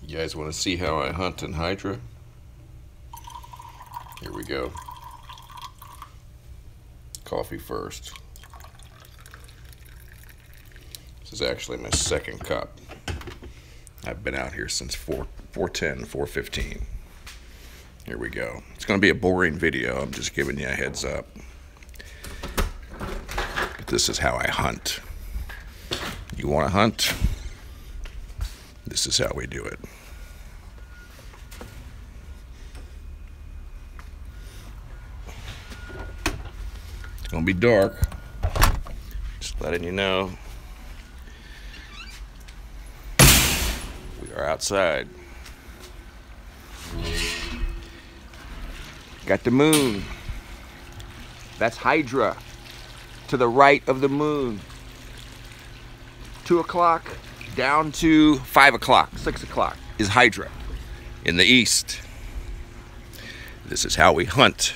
You guys want to see how I hunt in Hydra? Here we go. Coffee first. This is actually my second cup. I've been out here since 4:10, 4:15. Here we go. It's going to be a boring video. I'm just giving you a heads up. But this is how I hunt. You want to hunt? This is how we do it. It's going to be dark. Just letting you know. We are outside. Got the moon. That's Hydra. To the right of the moon. 2 o'clock down to 5 o'clock, 6 o'clock is Hydra in the east. This is how we hunt.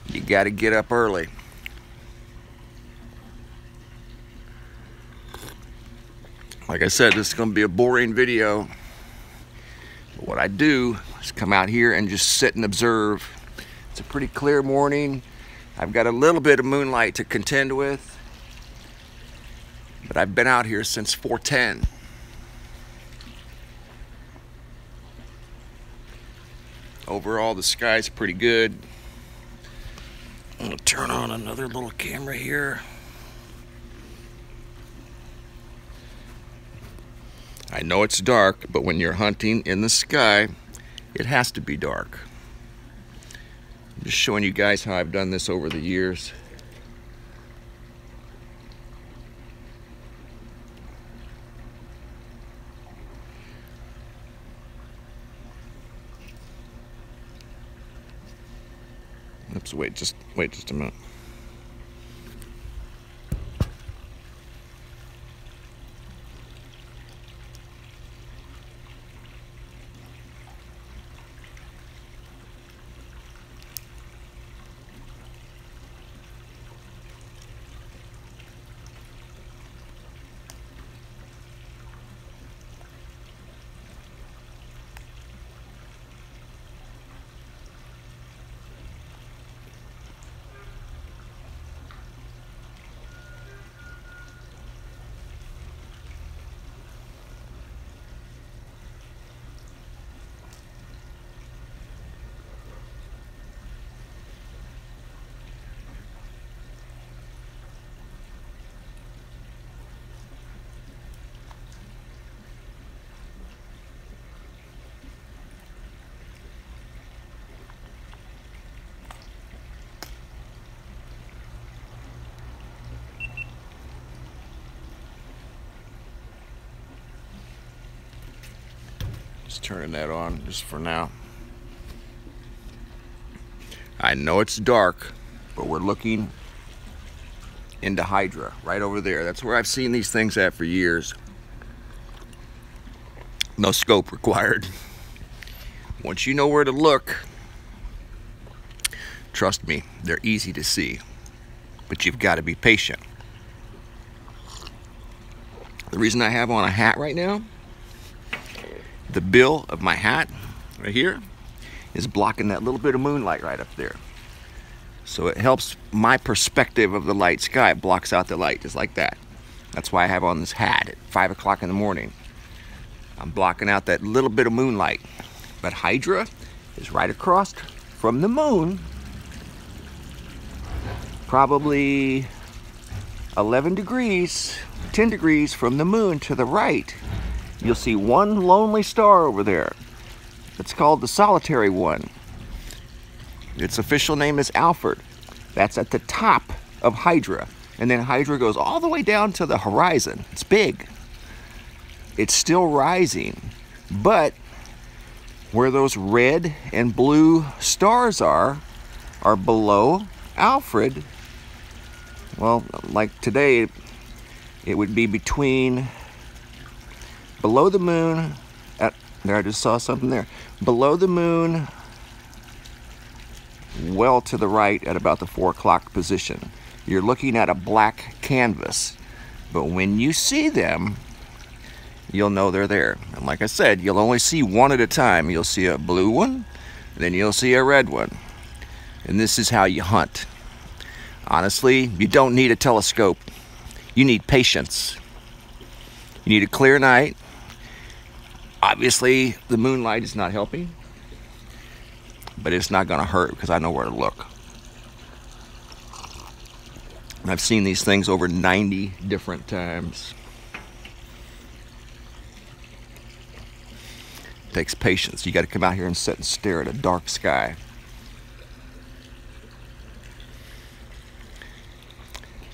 You gotta get up early. Like I said, this is gonna be a boring video. But what I do is come out here and just sit and observe. It's a pretty clear morning. I've got a little bit of moonlight to contend with. But I've been out here since 4:10. Overall, the sky's pretty good. I'm gonna turn on another little camera here. I know it's dark, but when you're hunting in the sky, it has to be dark. I'm just showing you guys how I've done this over the years. Oops, wait just a minute. Just turning that on just for now. I know it's dark, but we're looking into Hydra right over there. That's where I've seen these things at for years. No scope required. Once you know where to look, trust me, they're easy to see, but you've got to be patient. The reason I have on a hat right now, the bill of my hat right here is blocking that little bit of moonlight right up there. So it helps my perspective of the light sky. It blocks out the light just like that. That's why I have on this hat at 5 o'clock in the morning. I'm blocking out that little bit of moonlight. But Hydra is right across from the moon, probably 11 degrees, 10 degrees from the moon to the right. You'll see one lonely star over there. It's called the solitary one. Its official name is Alfred. That's at the top of Hydra. And then Hydra goes all the way down to the horizon. It's big. It's still rising. But where those red and blue stars are below Alfred. Well, like today, it would be between below the moon, there I just saw something there. Below the moon, well to the right at about the 4 o'clock position. You're looking at a black canvas. But when you see them, you'll know they're there. And like I said, you'll only see one at a time. You'll see a blue one, then you'll see a red one. And this is how you hunt. Honestly, you don't need a telescope. You need patience. You need a clear night. Obviously, the moonlight is not helping, but it's not going to hurt because I know where to look. And I've seen these things over 90 different times. It takes patience. You got to come out here and sit and stare at a dark sky.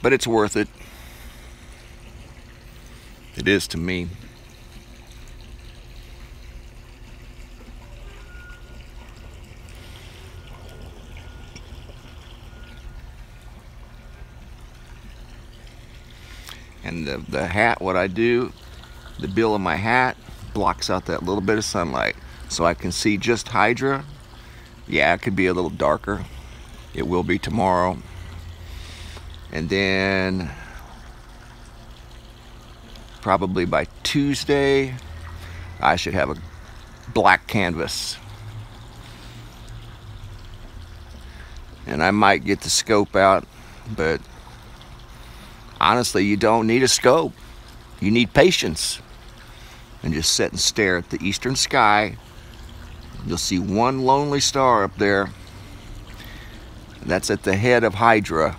But it's worth it. It is to me. And the hat, what I do, the bill of my hat blocks out that little bit of sunlight so I can see just Hydra. Yeah, it could be a little darker. It will be tomorrow. And then probably by Tuesday, I should have a black canvas. And I might get the scope out, but honestly, you don't need a scope. You need patience. And just sit and stare at the eastern sky. You'll see one lonely star up there. That's at the head of Hydra.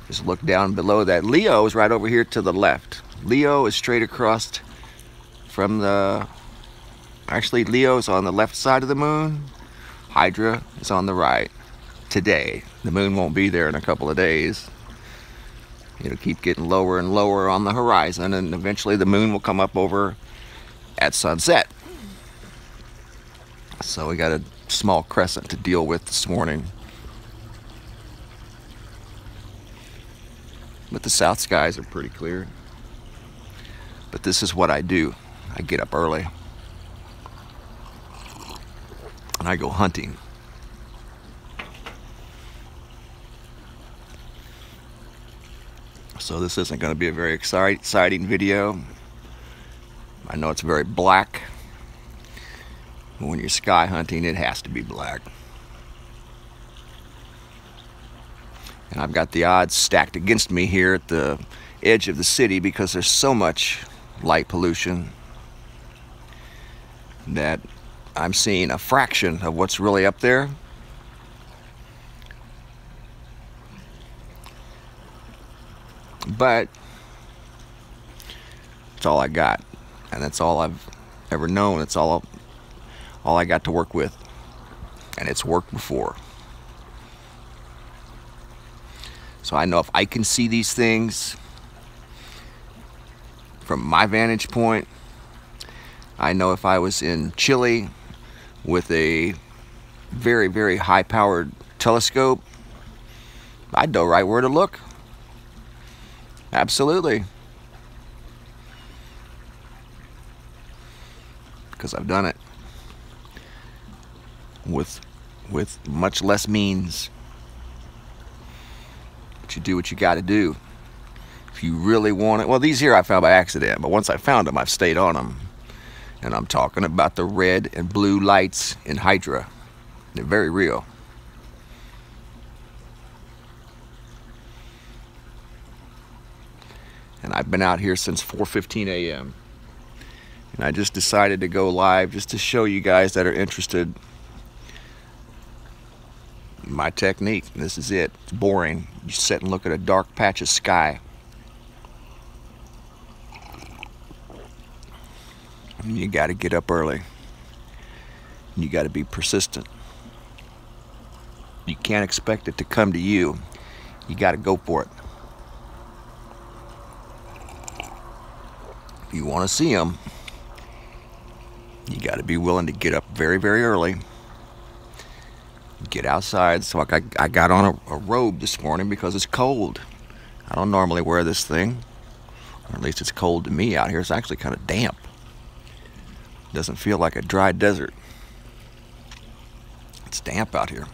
Just look down below that. Leo is right over here to the left. Leo is straight across from the... Actually, Leo is on the left side of the moon. Hydra is on the right. Today. The moon won't be there in a couple of days. It'll keep getting lower and lower on the horizon, and eventually the moon will come up over at sunset. So we got a small crescent to deal with this morning. But the south skies are pretty clear. But this is what I do. I get up early and I go hunting. So this isn't going to be a very exciting video. I know it's very black. But when you're sky hunting, it has to be black. And I've got the odds stacked against me here at the edge of the city because there's so much light pollution that I'm seeing a fraction of what's really up there. But it's all I got, and that's all I've ever known. It's all I got to work with, and it's worked before. So I know if I can see these things from my vantage point, I know if I was in Chile with a very, very high-powered telescope, I'd know right where to look. Absolutely. Because I've done it with much less means. But you do what you got to do. If you really want it. Well, these here I found by accident, but once I found them, I've stayed on them. And I'm talking about the red and blue lights in Hydra. They're very real. And I've been out here since 4:15 a.m. And I just decided to go live just to show you guys that are interested in my technique. This is it. It's boring. You sit and look at a dark patch of sky. And you got to get up early. And you got to be persistent. You can't expect it to come to you. You got to go for it. If you want to see them, you got to be willing to get up very, very early. Get outside. So I got on a robe this morning because it's cold. I don't normally wear this thing. Or at least it's cold to me out here. It's actually kind of damp. Doesn't feel like a dry desert. It's damp out here.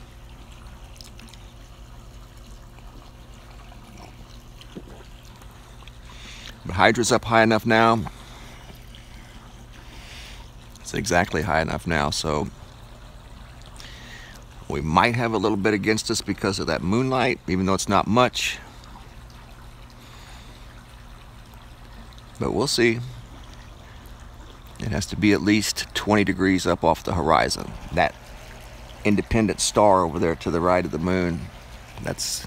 But Hydra's up high enough now. It's exactly high enough now, so we might have a little bit against us because of that moonlight, even though it's not much. But we'll see. It has to be at least 20 degrees up off the horizon. That independent star over there to the right of the moon, that's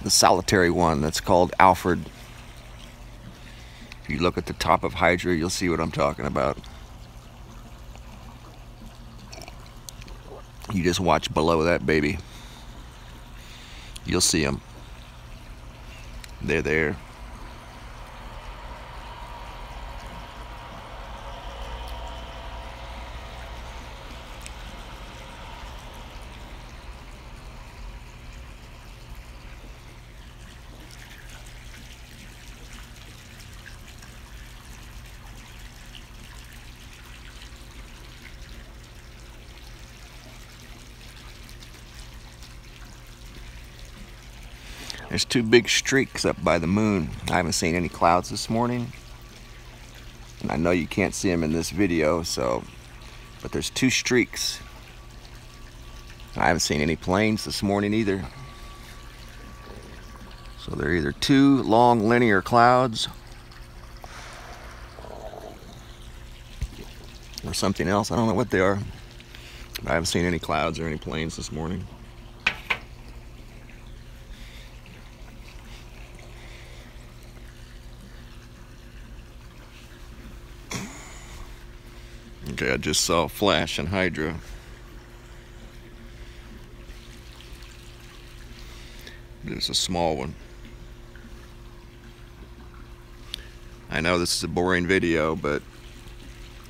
the solitary one. That's called Alfred. If you look at the top of Hydra, you'll see what I'm talking about. You just watch below that baby. You'll see them. They're there. There's two big streaks up by the moon. I haven't seen any clouds this morning. And I know you can't see them in this video, but there's two streaks. I haven't seen any planes this morning either. So they're either two long linear clouds or something else. I don't know what they are. But I haven't seen any clouds or any planes this morning. Okay, I just saw a flash in Hydra. It's a small one. I know this is a boring video, but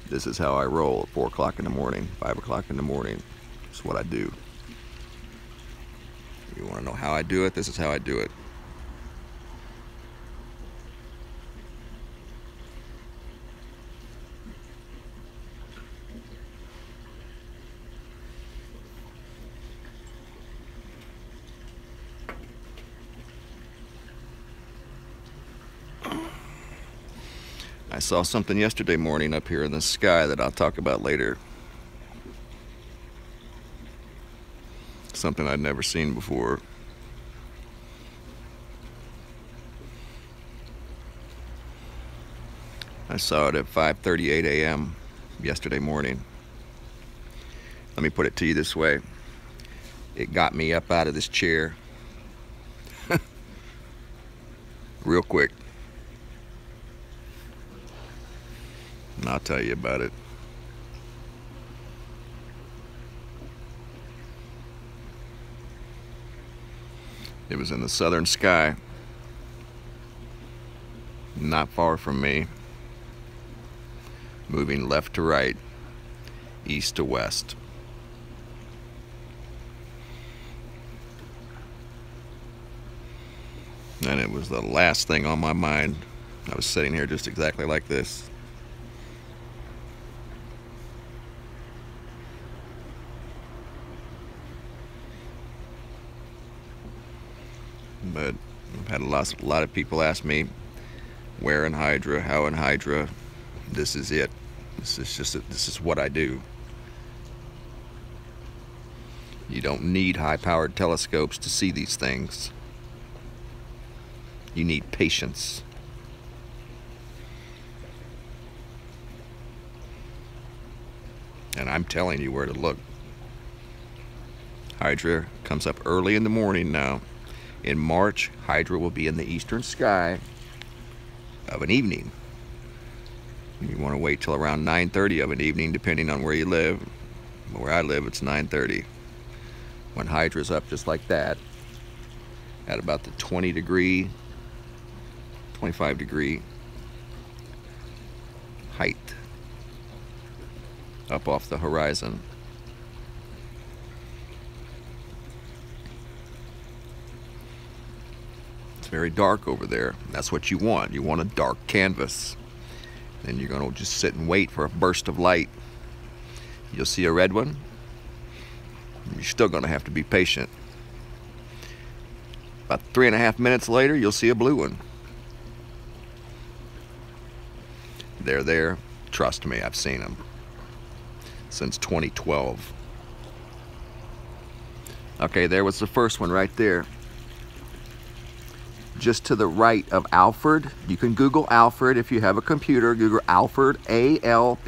this is how I roll at 4 o'clock in the morning, 5 o'clock in the morning. It's what I do. You want to know how I do it? This is how I do it. I saw something yesterday morning up here in the sky that I'll talk about later. Something I'd never seen before. I saw it at 5:38 a.m. yesterday morning. Let me put it to you this way. It got me up out of this chair real quick. And I'll tell you about it. It was in the southern sky, not far from me, moving left to right, east to west. And it was the last thing on my mind. I was sitting here just exactly like this. But I've had a lot of people ask me, where in Hydra, how in Hydra. This is it. This is what I do. You don't need high-powered telescopes to see these things. You need patience. And I'm telling you where to look. Hydra comes up early in the morning now. In March, Hydra will be in the eastern sky of an evening. You want to wait till around 9:30 of an evening, depending on where you live. Where I live, it's 9:30. When Hydra's up just like that, at about the 25 degree height up off the horizon. It's very dark over there. That's what you want. You want a dark canvas. Then you're going to just sit and wait for a burst of light. You'll see a red one. You're still going to have to be patient. About 3.5 minutes later, you'll see a blue one. They're there. Trust me, I've seen them since 2012. Okay, there was the first one right there. Just to the right of Alfred. You can Google Alfred if you have a computer. Google Alfred, A-L-P-H-A-R-D.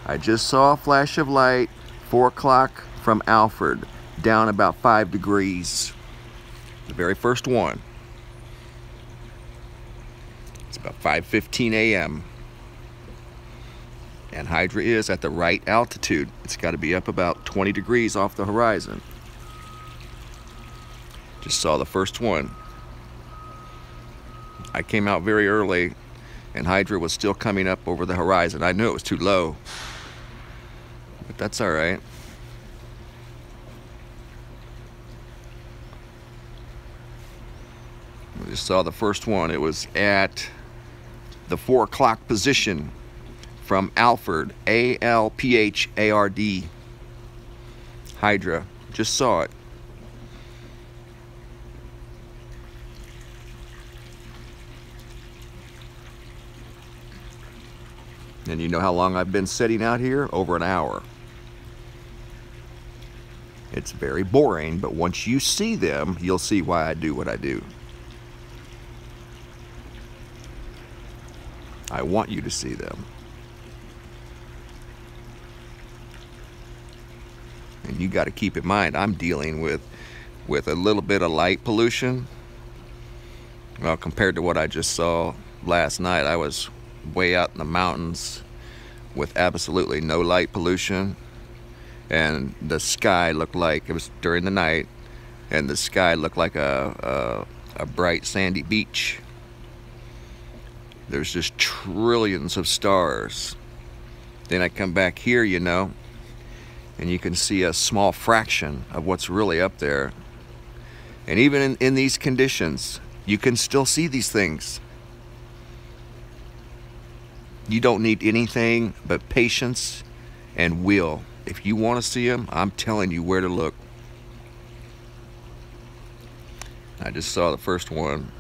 I just saw a flash of light, 4 o'clock from Alfred, down about 5 degrees. The very first one. It's about 5:15 a.m. And Hydra is at the right altitude. It's got to be up about 20 degrees off the horizon. Just saw the first one. I came out very early and Hydra was still coming up over the horizon. I knew it was too low, but that's all right. I just saw the first one. It was at the 4 o'clock position from Alfred, A-L-P-H-A-R-D. Hydra. Just saw it. And you know how long I've been sitting out here? Over an hour. It's very boring, but once you see them, you'll see why I do what I do. I want you to see them. And you got to keep in mind, I'm dealing with a little bit of light pollution. Well, compared to what I just saw last night, I was way out in the mountains with absolutely no light pollution, and the sky looked like, it was during the night, and the sky looked like a bright sandy beach. There's just trillions of stars. Then I come back here, you know, and you can see a small fraction of what's really up there. And even in these conditions, you can still see these things. You don't need anything but patience and will. If you want to see them, I'm telling you where to look. I just saw the first one.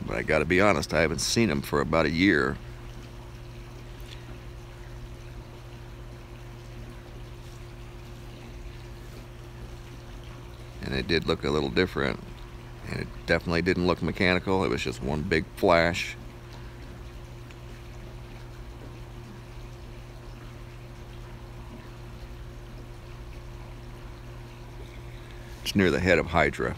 But I gotta be honest, I haven't seen them for about a year. And it did look a little different. And it definitely didn't look mechanical. It was just one big flash. It's near the head of Hydra.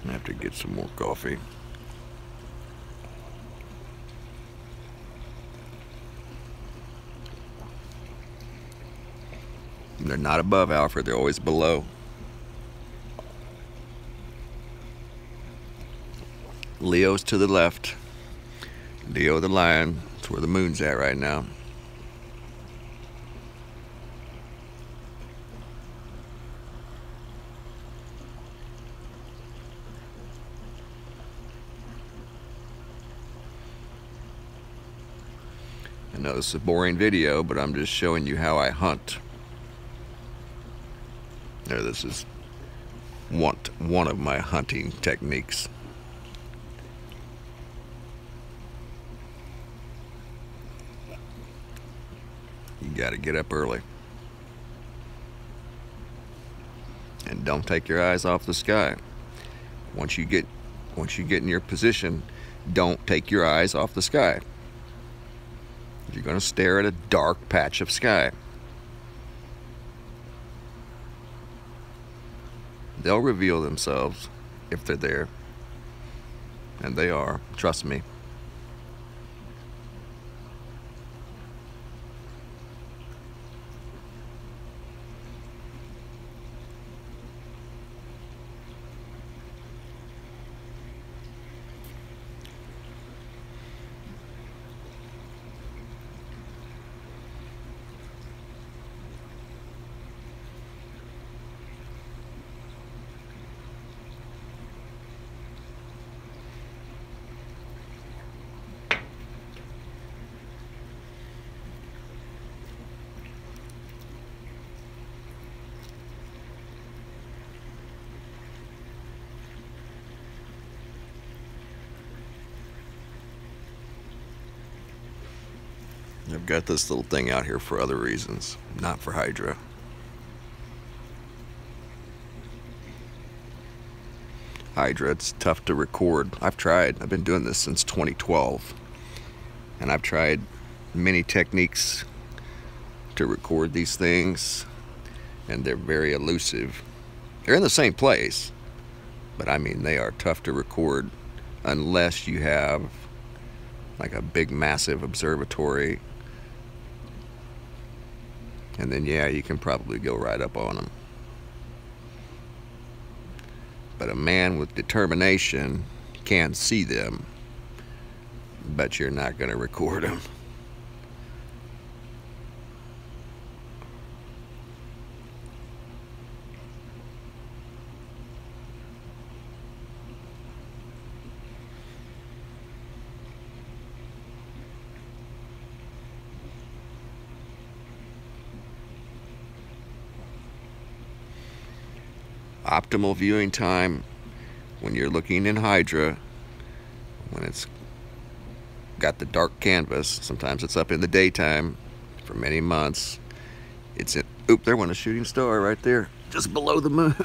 I have to get some more coffee. And they're not above Alfred, they're always below. Leo's to the left. Leo the lion, that's where the moon's at right now. I know this is a boring video, but I'm just showing you how I hunt. There, this is one of my hunting techniques. You gotta get up early. And don't take your eyes off the sky. Once you get in your position, don't take your eyes off the sky. You're gonna stare at a dark patch of sky. They'll reveal themselves if they're there. And they are, trust me. I've got this little thing out here for other reasons, not for Hydra. Hydra, it's tough to record. I've been doing this since 2012, and I've tried many techniques to record these things, and they're very elusive. They're in the same place, but I mean, they are tough to record unless you have like a big, massive observatory. And then, yeah, you can probably go right up on them. But a man with determination can see them, but you're not going to record them. Optimal viewing time when you're looking in Hydra, when it's got the dark canvas. Sometimes it's up in the daytime for many months. It's in, oop, there went a shooting star right there, just below the moon.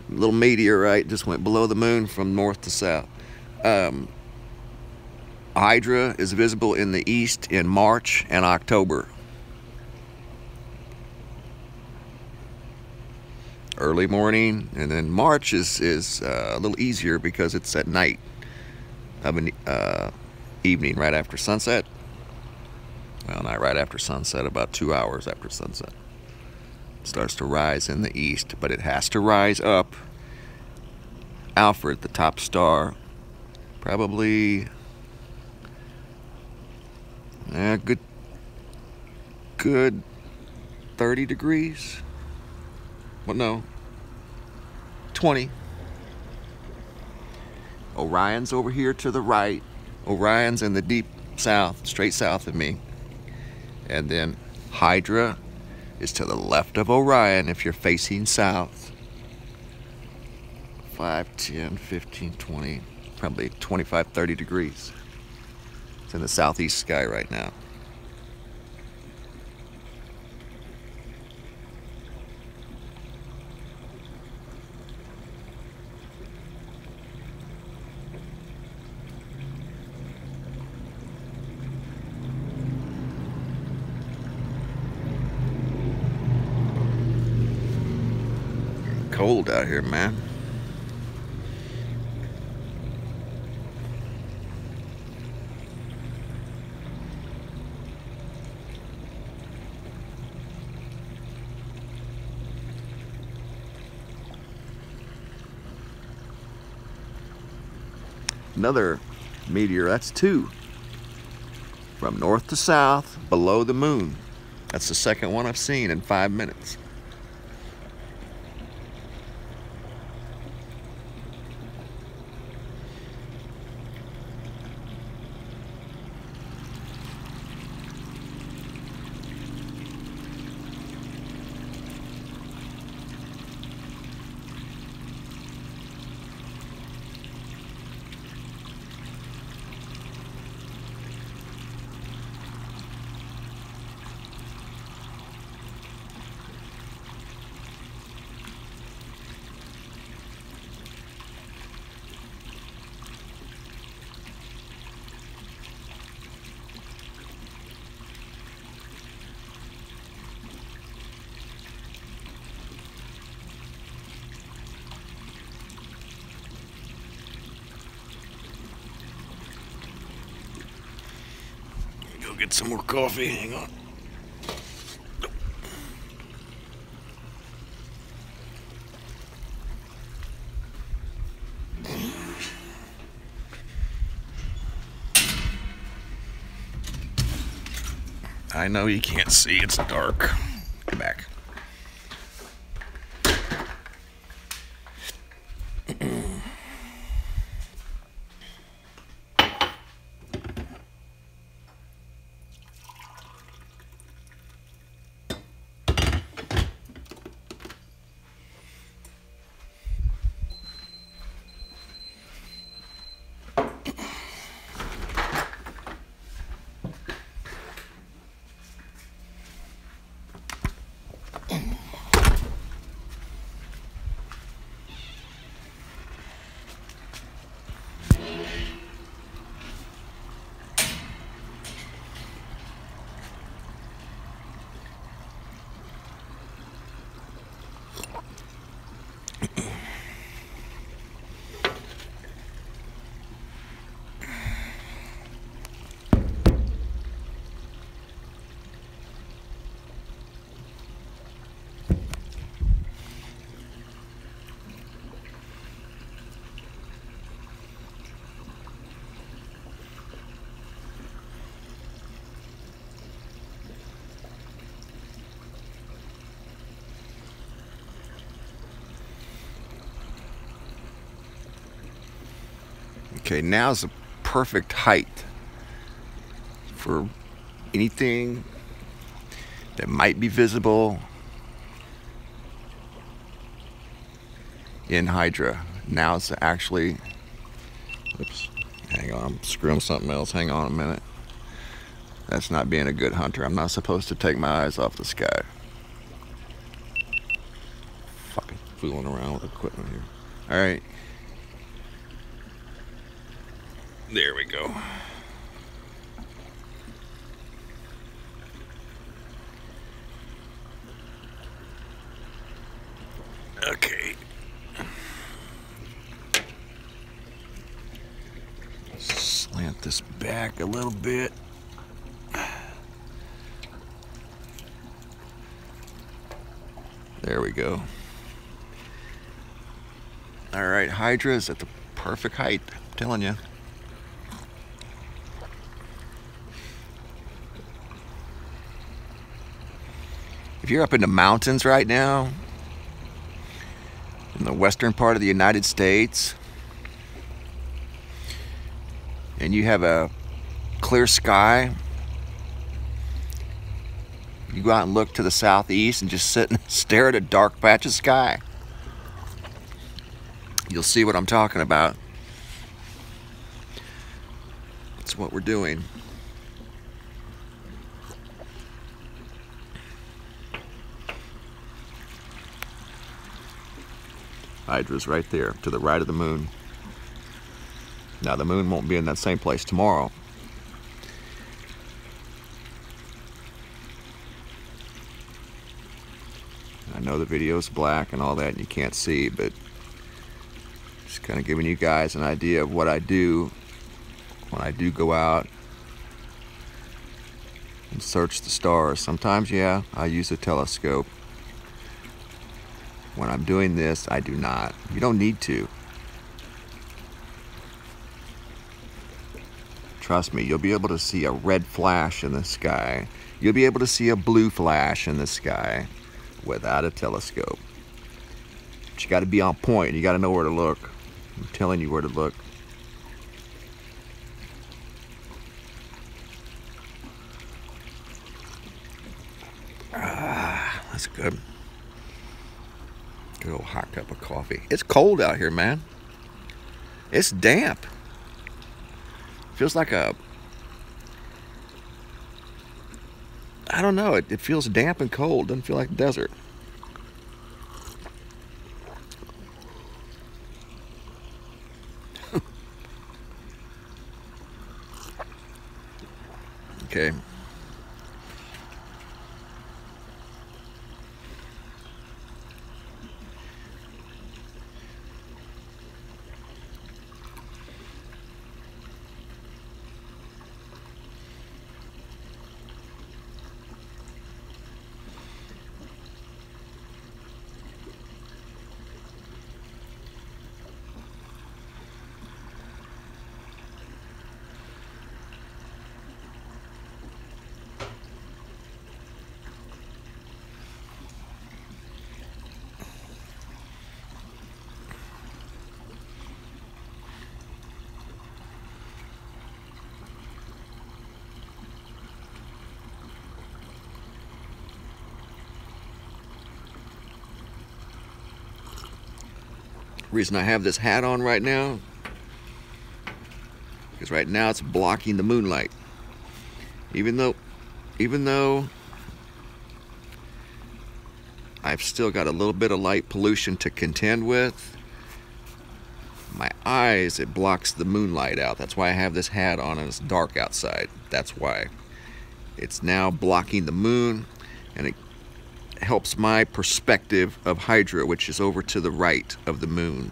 Little meteorite just went below the moon from north to south. Hydra is visible in the east in March and October. Early morning, and then March is a little easier because it's at night of an evening, right after sunset. Well, not right after sunset, about 2 hours after sunset. It starts to rise in the east, but it has to rise up. Alfred, the top star, probably good 30 degrees. Well, no, 20. Orion's over here to the right. Orion's in the deep south, straight south of me. And then Hydra is to the left of Orion if you're facing south. 5, 10, 15, 20, probably 25, 30 degrees. It's in the southeast sky right now. Cold out here, man. Another meteor, that's 2. From north to south, below the moon. That's the second one I've seen in 5 minutes. Get some more coffee. Hang on. I know you can't see, it's dark. Come back. Okay, now's the perfect height for anything that might be visible in Hydra. Now's actually, oops, hang on, I'm screwing something else. Hang on a minute. That's not being a good hunter. I'm not supposed to take my eyes off the sky. Fucking fooling around with equipment here. All right. There we go. Okay. Slant this back a little bit. There we go. All right, Hydra is at the perfect height, I'm telling you. If you're up in the mountains right now, in the western part of the United States, and you have a clear sky, you go out and look to the southeast and just sit and stare at a dark patch of sky. You'll see what I'm talking about. That's what we're doing. Hydra's right there, to the right of the moon. Now the moon won't be in that same place tomorrow. I know the video's black and all that and you can't see, but just kind of giving you guys an idea of what I do when I do go out and search the stars. Sometimes, yeah, I use a telescope. When I'm doing this, I do not. You don't need to. Trust me, you'll be able to see a red flash in the sky. You'll be able to see a blue flash in the sky without a telescope. But you got to be on point. You got to know where to look. I'm telling you where to look. Ah, that's good. Good old hot cup of coffee. It's cold out here, man. It's damp. Feels like a, I don't know, it feels damp and cold. Doesn't feel like desert. Okay. Reason I have this hat on right now, because right now it's blocking the moonlight. Even though I've still got a little bit of light pollution to contend with, my eyes, it blocks the moonlight out. That's why I have this hat on and it's dark outside. That's why. It's now blocking the moon, and it helps my perspective of Hydra, which is over to the right of the moon.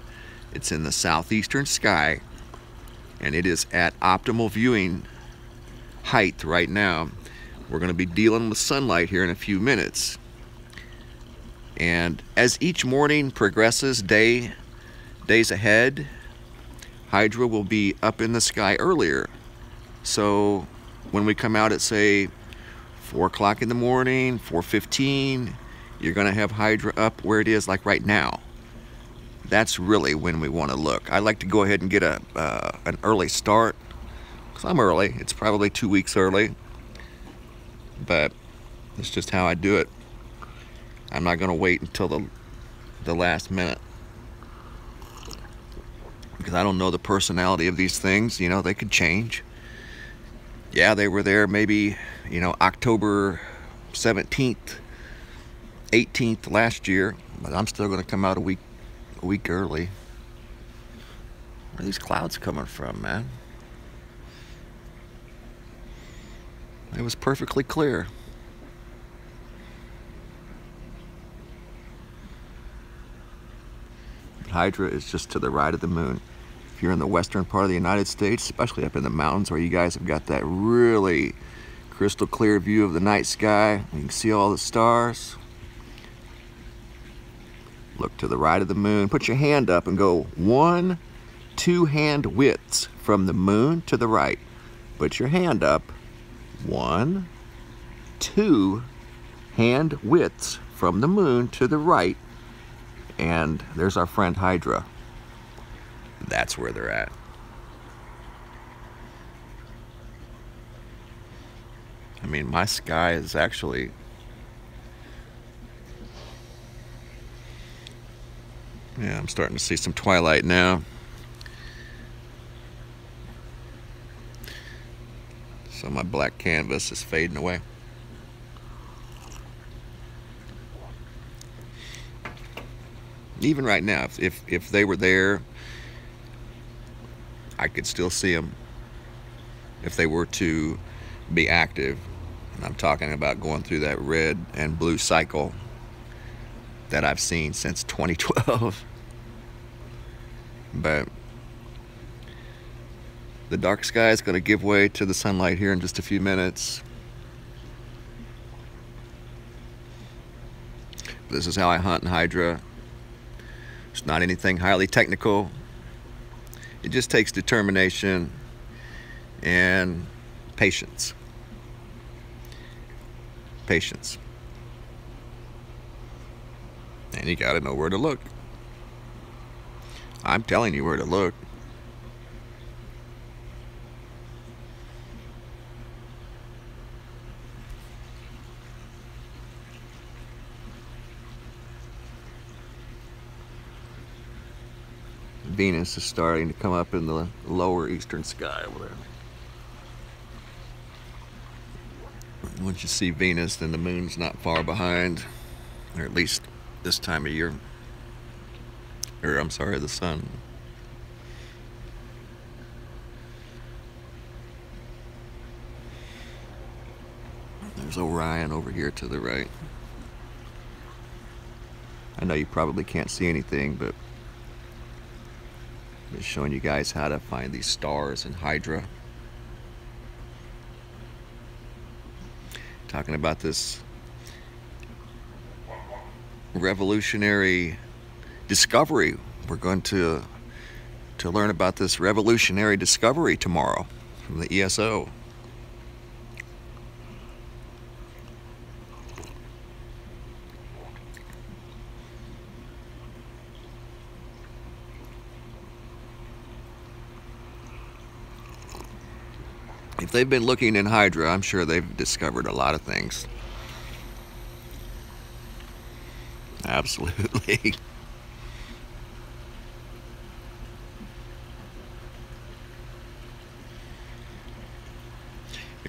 It's in the southeastern sky, and it is at optimal viewing height right now. We're going to be dealing with sunlight here in a few minutes. And as each morning progresses, days ahead, Hydra will be up in the sky earlier. So when we come out at, say, 4 o'clock in the morning, 4:15, you're going to have Hydra up where it is like right now. that's really when we want to look. I like to go ahead and get an early start, because I'm early. It's probably 2 weeks early, but it's just how I do it. I'm not going to wait until the last minute, because I don't know the personality of these things. You know, they could change. Yeah, they were there maybe, you know, October 17th, 18th last year, but I'm still going to come out a week early. Where are these clouds coming from, man? It was perfectly clear. Hydra is just to the right of the moon. If you're in the western part of the United States, especially up in the mountains where you guys have got that really crystal clear view of the night sky, you can see all the stars. Look to the right of the moon. Put your hand up and go 1, 2 hand widths from the moon to the right. Put your hand up. 1, 2 hand widths from the moon to the right. And there's our friend Hydra. That's where they're at. I mean, my sky is actually yeah, I'm starting to see some twilight now. So my black canvas is fading away. Even right now, if they were there, I could still see them. If they were to be active, and I'm talking about going through that red and blue cycle that I've seen since 2012. But the dark sky is going to give way to the sunlight here in just a few minutes. This is how I hunt in Hydra. It's not anything highly technical. It just takes determination and patience. Patience. And you gotta know where to look. I'm telling you where to look. Venus is starting to come up in the lower eastern sky over there. Once you see Venus, then the moon's not far behind, or at least this time of year. Or I'm sorry, the sun. There's Orion over here to the right. I know you probably can't see anything, but I'm just showing you guys how to find these stars in Hydra. Talking about this revolutionary discovery. We're going to learn about this revolutionary discovery tomorrow from the ESO. If they've been looking in Hydra, I'm sure they've discovered a lot of things. Absolutely. Here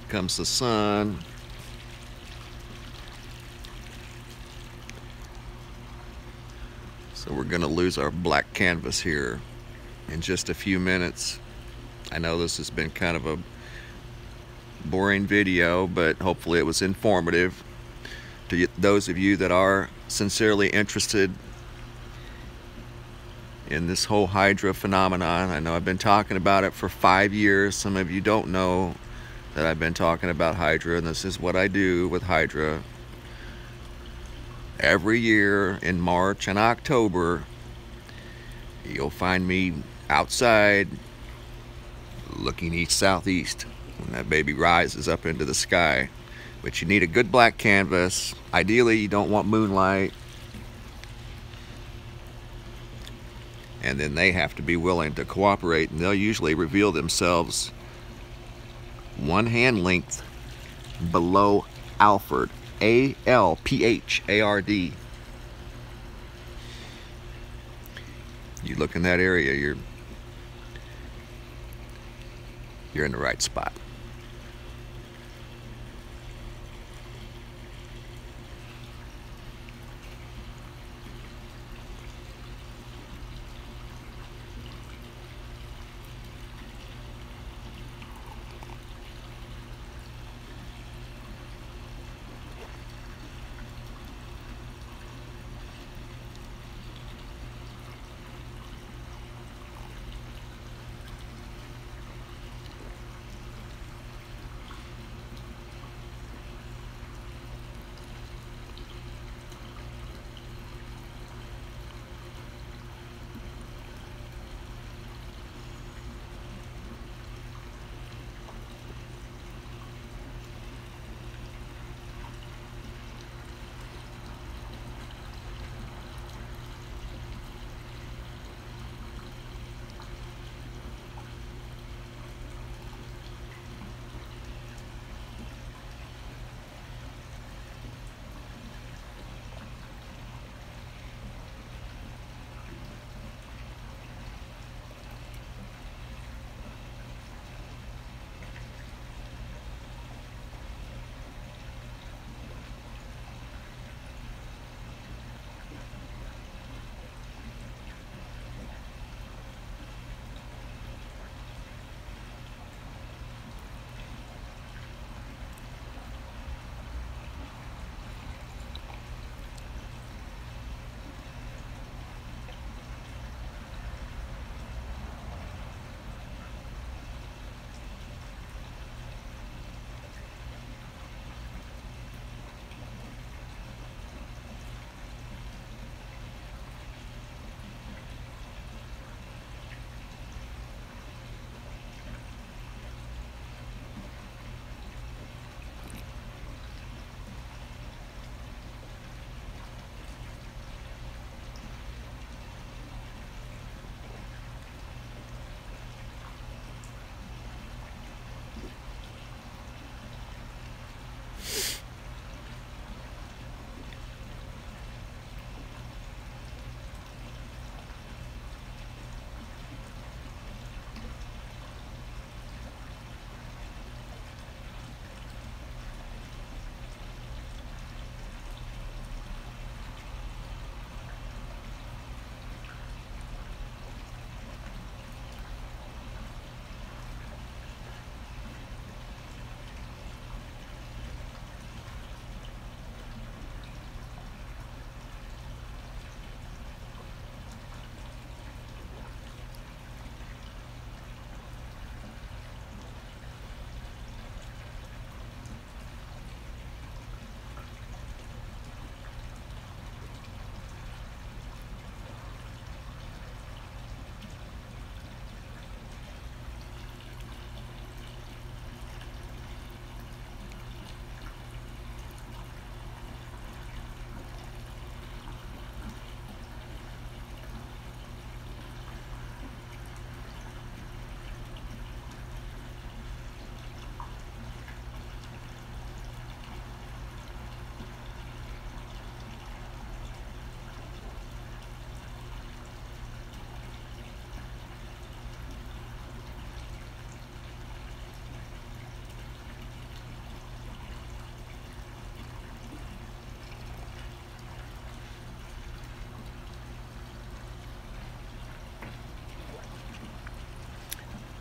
comes the sun. So we're going to lose our black canvas here in just a few minutes. I know this has been kind of a boring video, but hopefully it was informative to those of you that are sincerely interested in this whole Hydra phenomenon. I know I've been talking about it for 5 years. Some of you don't know that I've been talking about Hydra, and this is what I do with Hydra. Every year in March and October, you'll find me outside looking east-southeast when that baby rises up into the sky. But you need a good black canvas. Ideally, you don't want moonlight. and then they have to be willing to cooperate, and they'll usually reveal themselves 1 hand length below Alphard. A-L-P-H-A-R-D. You look in that area, you're in the right spot.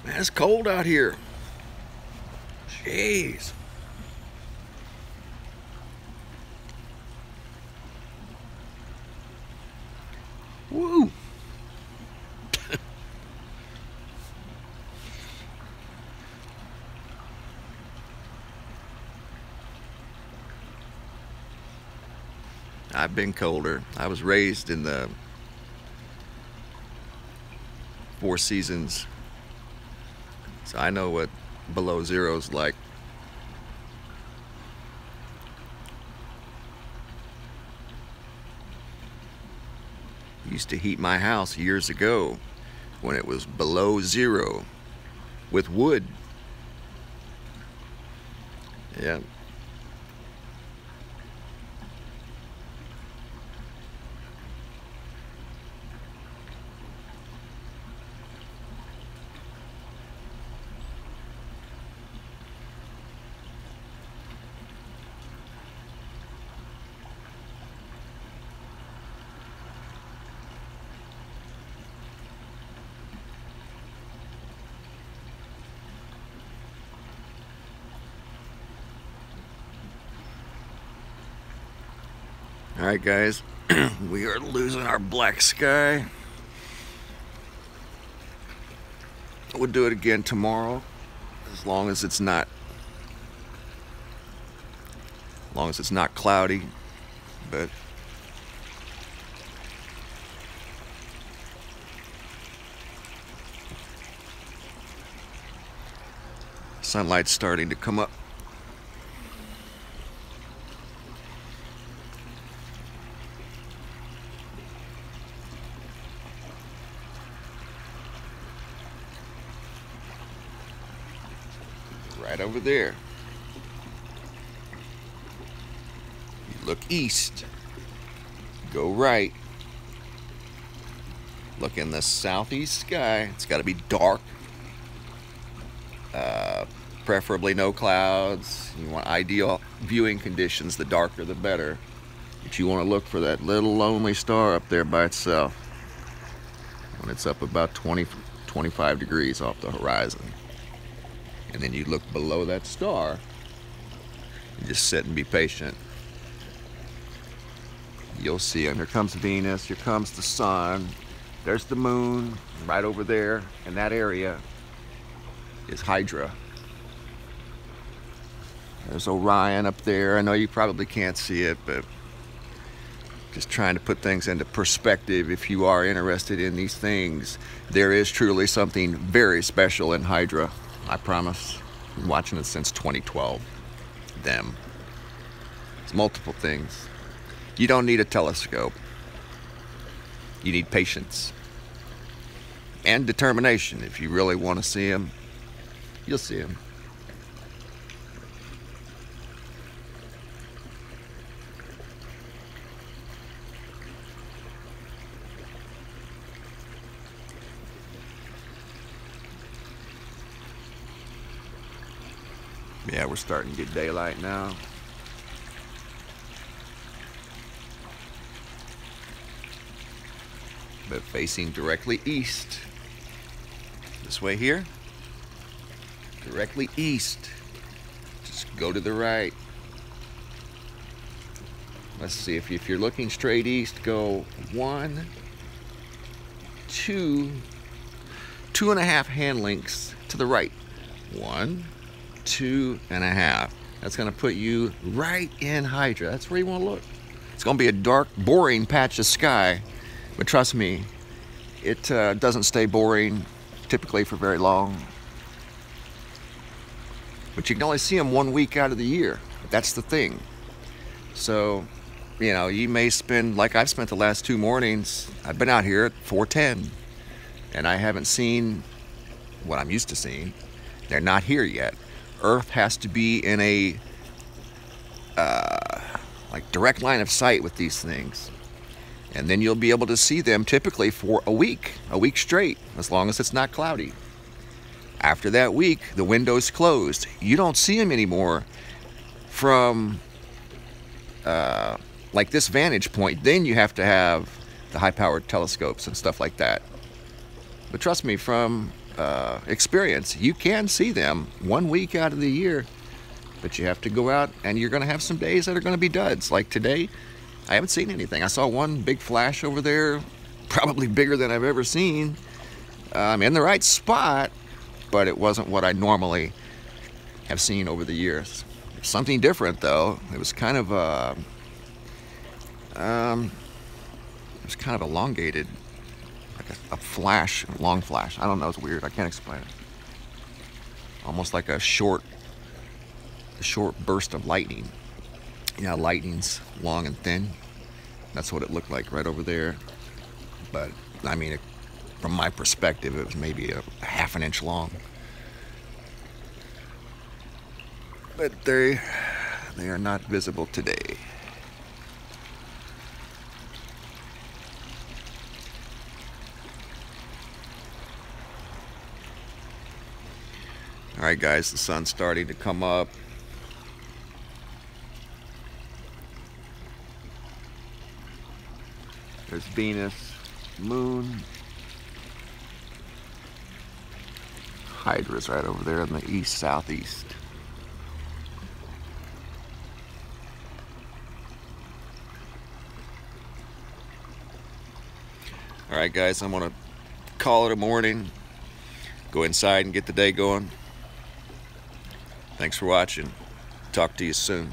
Man, it's cold out here. Jeez. Woo. I've been colder. I was raised in the Four Seasons, so I know what below zero's like. Used to heat my house years ago when it was below zero with wood. Yeah. Alright guys, we are losing our black sky. We'll do it again tomorrow, as long as it's not cloudy, but sunlight's starting to come up. Right over there. You look east, go right, look in the southeast sky. It's got to be dark, preferably no clouds. You want ideal viewing conditions. The darker the better, but you want to look for that little lonely star up there by itself when it's up about 20-25 degrees off the horizon. And then you look below that star, you just sit and be patient. You'll see him. Here comes Venus, here comes the sun, there's the moon right over there. In that area is Hydra. There's Orion up there. I know you probably can't see it, but just trying to put things into perspective. If you are interested in these things, there is truly something very special in Hydra. I promise. I've been watching it since 2012. Them. It's multiple things. You don't need a telescope. You need patience and determination. If you really want to see them, you'll see them. Yeah, we're starting to get daylight now. But facing directly east. This way here. Directly east. Just go to the right. Let's see, if you're looking straight east, go 1, 2, 2.5 hand lengths to the right. 1, 2.5. That's going to put you right in Hydra. That's where you want to look. It's going to be a dark, boring patch of sky, but trust me, it doesn't stay boring typically for very long. But you can only see them 1 week out of the year. That's the thing. So, you know, you may spend, like I've spent the last 2 mornings, I've been out here at 4:10, and I haven't seen what I'm used to seeing. They're not here yet. Earth has to be in a like direct line of sight with these things, and then you'll be able to see them typically for a week straight, as long as it's not cloudy. After that week, the window's closed. You don't see them anymore from like this vantage point. Then you have to have the high-powered telescopes and stuff like that. But trust me, from experience, you can see them 1 week out of the year, but you have to go out, and you're going to have some days that are going to be duds. Like today, I haven't seen anything. I saw one big flash over there, probably bigger than I've ever seen. I'm in the right spot, but it wasn't what I normally have seen over the years. Something different though. It was kind of elongated, like a flash, a long flash. I don't know, it's weird. I can't explain it. Almost like a short burst of lightning. Yeah, lightning's long and thin. That's what it looked like right over there. but I mean, from my perspective, it was maybe a half an inch long. But they are not visible today. All right, guys, the sun's starting to come up. There's Venus, Moon. Hydra's right over there in the east-southeast. All right, guys, I'm gonna call it a morning. Go inside and get the day going. Thanks for watching. Talk to you soon.